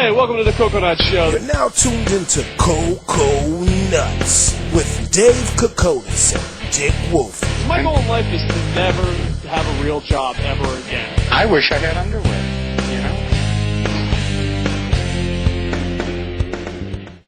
Hey, welcome to the Koconutz Show. You're now tuned into Koconutz with Dave Koconutz and Dick Wolf. My goal in life is to never have a real job ever again. I wish I had underwear,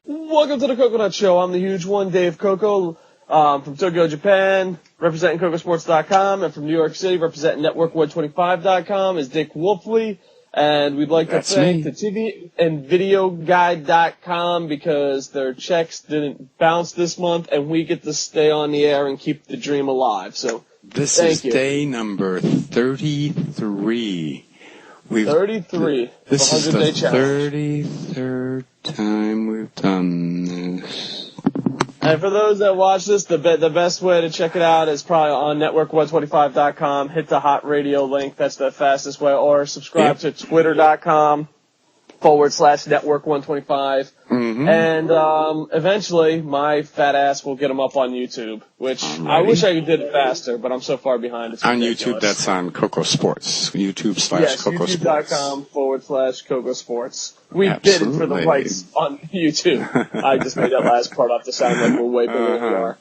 you know? Welcome to the Koconutz Show. I'm the huge one, Dave Coco, from Tokyo, Japan, representing KocoSports.com, and from New York City, representing Network125.com, is Dick Wolfley. And we'd like to thank the TV and Video Guide.com because their checks didn't bounce this month, and we get to stay on the air and keep the dream alive. So, this is day number 33. 33. This is the 33rd time we've done this. And for those that watch this, the best way to check it out is probably on Network125.com. Hit the hot radio link. That's the fastest way. Or subscribe to Twitter.com/Network125. Mm-hmm. And eventually, my fat ass will get them up on YouTube, which I wish I did it faster, but I'm so far behind. It's on ridiculous. YouTube, that's on KocoSports. YouTube/KocoSports. YouTube.com/KocoSports. We bid it for the rights on YouTube. I just made that last part up to sound like we're way bigger than we are.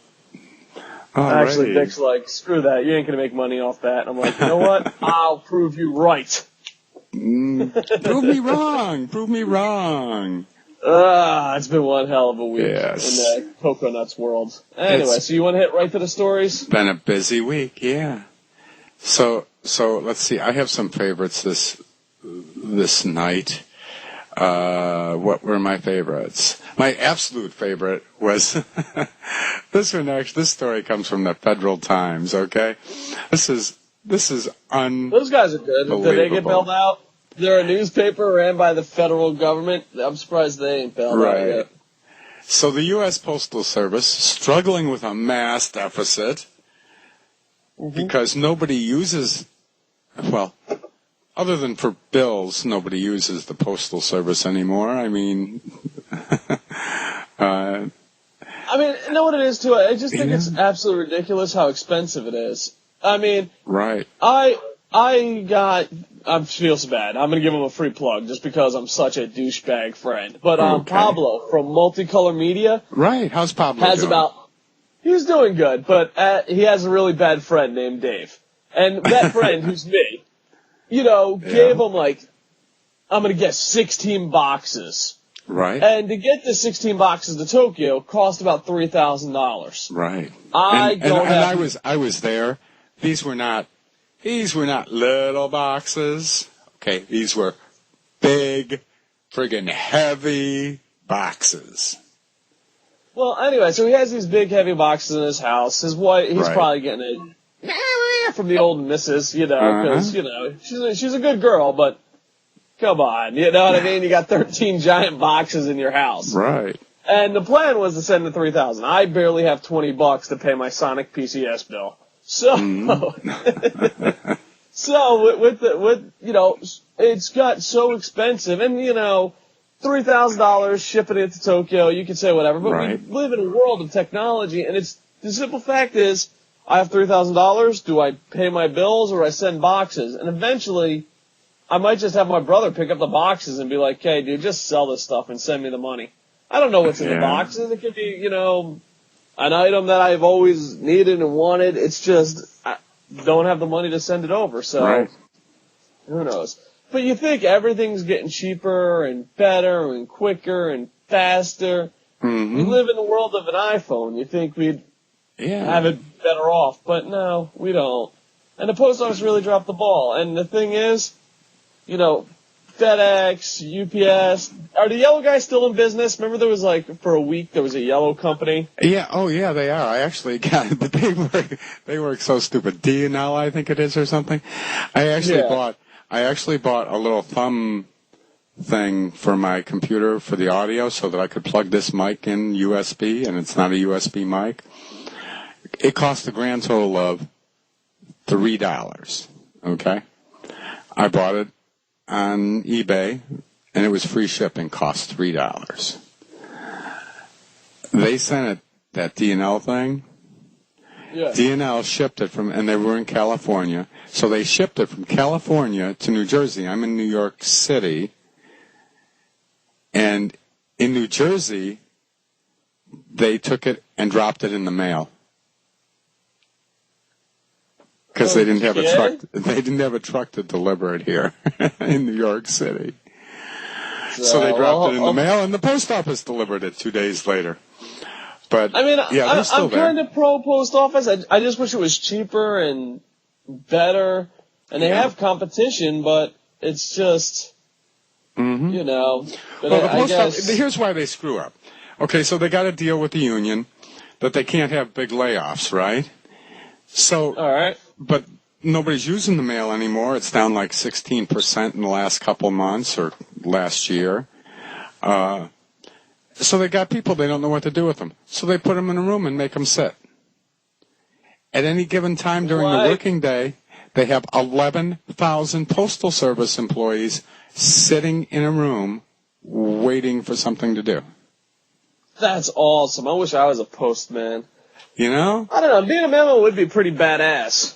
Actually, Dick's like, screw that. You ain't going to make money off that. And I'm like, you know what? I'll prove you right. Prove me wrong. Prove me wrong. It's been one hell of a week in the Koconutz world. Anyway, so you want to hit right to the stories? Been a busy week, yeah. So let's see. I have some favorites this night. What were my favorites? My absolute favorite was this one. Actually, this story comes from the Federal Times. Okay, this is Those guys are good. Did they get bailed out? They're a newspaper ran by the federal government. I'm surprised they ain't bailed out yet. So the U.S. Postal Service struggling with a mass deficit because nobody uses, well, other than for bills, nobody uses the Postal Service anymore. I mean, you know what it is, too? I just think it's absolutely ridiculous how expensive it is. I mean, I feel so bad. I'm going to give him a free plug just because I'm such a douchebag friend. But Pablo from Multicolor Media. Right. How's Pablo doing? He's doing good, but he has a really bad friend named Dave. And that friend, who's me, gave him I'm going to guess 16 boxes. Right. And to get the 16 boxes to Tokyo cost about $3,000. Right. I was there. These were not little boxes. Okay, these were big, friggin' heavy boxes. Well, anyway, so he has these big, heavy boxes in his house. His wife, he's probably getting it from the old missus, because, she's a good girl, but come on, you know what I mean? You got 13 giant boxes in your house. Right. And the plan was to send the $3,000. I barely have $20 to pay my Sonic PCS bill. So, it's got so expensive, and $3,000 shipping it to Tokyo, you can say whatever, but we live in a world of technology, and the simple fact is, I have $3,000, do I pay my bills, or I send boxes? And eventually, I might just have my brother pick up the boxes and be like, hey, dude, just sell this stuff and send me the money. I don't know what's in the boxes. It could be, an item that I've always needed and wanted. It's just, I don't have the money to send it over, so who knows. But you think everything's getting cheaper and better and quicker and faster. Mm-hmm. We live in the world of an iPhone. You think we'd have it better off, but no, we don't. And the post office really dropped the ball. And the thing is, FedEx, UPS, are the yellow guys still in business? Remember there was for a week there was a yellow company? Yeah, oh yeah, they are. I actually got, they work so stupid. D&L, I think it is, or something. I actually bought a little thumb thing for my computer for the audio so that I could plug this mic in USB, and it's not a USB mic. It cost a grand total of $3. Okay? I bought it on eBay, and it was free shipping, cost $3. They sent it, that D&L thing. Yeah. D&L shipped it and they were in California, so they shipped it from California to New Jersey. I'm in New York City. And in New Jersey, they took it and dropped it in the mail. Because they didn't have a truck. They didn't have a truck to deliver it here in New York City. So they dropped it in the mail, and the post office delivered it 2 days later. But I mean, yeah, they're still I'm kind of pro post office. I just wish it was cheaper and better, and they have competition, but it's just, you know. But well, the post office, here's why they screw up. Okay, so they got to deal with the union that they can't have big layoffs, right? So, all right. But nobody's using the mail anymore. It's down like 16% in the last couple months or last year. So they got people, they don't know what to do with them. So they put them in a room and make them sit. At any given time during the working day, they have 11,000 Postal Service employees sitting in a room waiting for something to do. That's awesome. I wish I was a postman. You know? I don't know. Being a mailman would be pretty badass.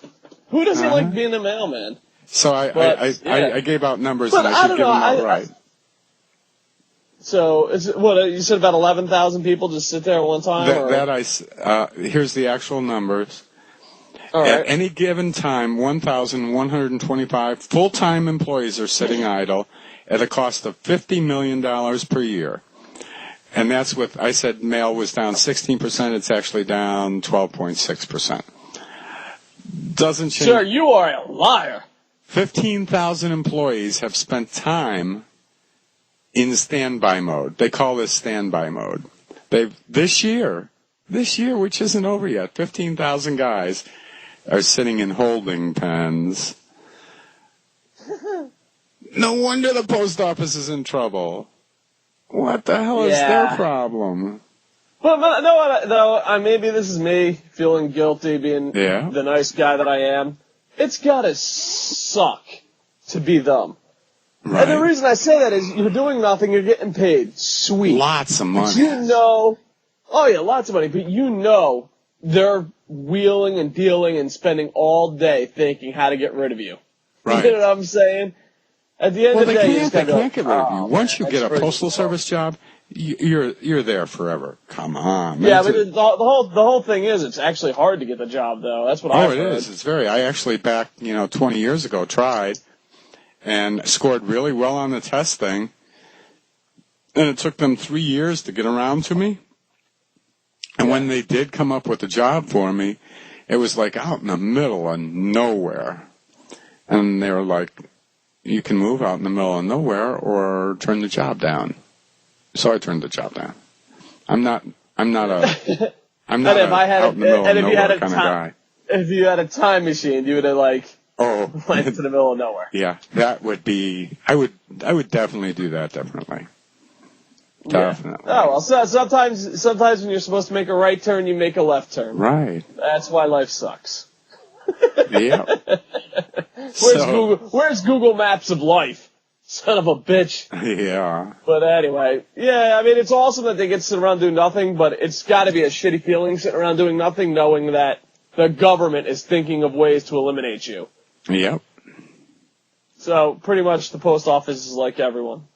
Who doesn't like being a mailman? So I gave out numbers, but and I should give them out right. So it's what you said, about 11,000 people just sit there at one time. Here's the actual numbers. All right. At any given time, 1,125 full-time employees are sitting idle at a cost of $50 million per year. And that's what I said. Mail was down 16%. It's actually down 12.6%. Doesn't change. Sir, you are a liar. 15,000 employees have spent time in standby mode. They call this standby mode. This year, which isn't over yet, 15,000 guys are sitting in holding pens. No wonder the post office is in trouble. What the hell is their problem? But no, though, maybe this is me feeling guilty, being the nice guy that I am. It's gotta suck to be them. Right. And the reason I say that is you're doing nothing, you're getting paid. Sweet. Lots of money. But lots of money. But you know they're wheeling and dealing and spending all day thinking how to get rid of you. Right. You know what I'm saying? At the end of the day, they can't get rid of you. Once you get a postal service job, you're there forever. Come on. Yeah, but the whole thing is it's actually hard to get the job, though. That's what I've heard. Oh, it is. It's very. I actually back 20 years ago tried and scored really well on the test thing, and it took them 3 years to get around to me. And when they did come up with a job for me, it was like out in the middle of nowhere, and they were like, you can move out in the middle of nowhere or turn the job down. So I turned the job down. I'm not out in the middle of nowhere kind of guy. If you had a time machine, you would have went to the middle of nowhere. Yeah, that would be. I would definitely do that. Definitely. Definitely. Oh well, sometimes when you're supposed to make a right turn, you make a left turn. Right. That's why life sucks. Yeah. Where's Google Maps of life? Son of a bitch. Yeah. But anyway, it's awesome that they get to sit around doing nothing, but it's got to be a shitty feeling sitting around doing nothing, knowing that the government is thinking of ways to eliminate you. Yep. So pretty much the post office is like everyone.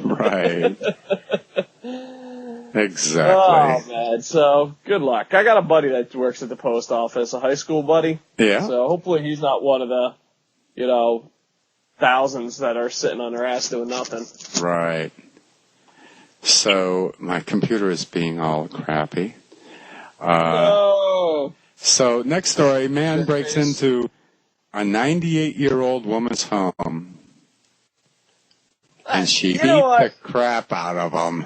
Right. Exactly. Oh, man. So, good luck. I got a buddy that works at the post office, a high school buddy. Yeah. So, hopefully he's not one of the, thousands that are sitting on their ass doing nothing. Right. So, my computer is being all crappy. No. So, next story, man breaks into a 98-year-old woman's home. And she beat the crap out of him.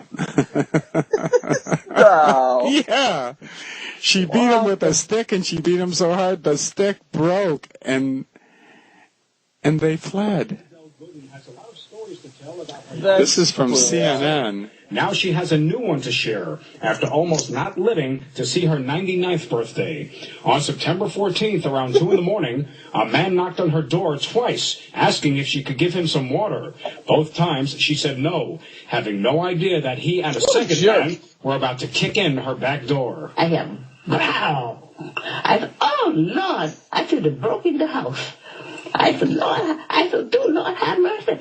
No. Yeah. She beat him with a stick, and she beat him so hard the stick broke, and they fled. This is from CNN. Now she has a new one to share after almost not living to see her 99th birthday. On September 14th, around 2 in the morning, a man knocked on her door twice, asking if she could give him some water. Both times, she said no, having no idea that he and a second man were about to kick in her back door. I have, wow. Oh, Lord, I should have broken the house. I said, Lord, do Lord have mercy.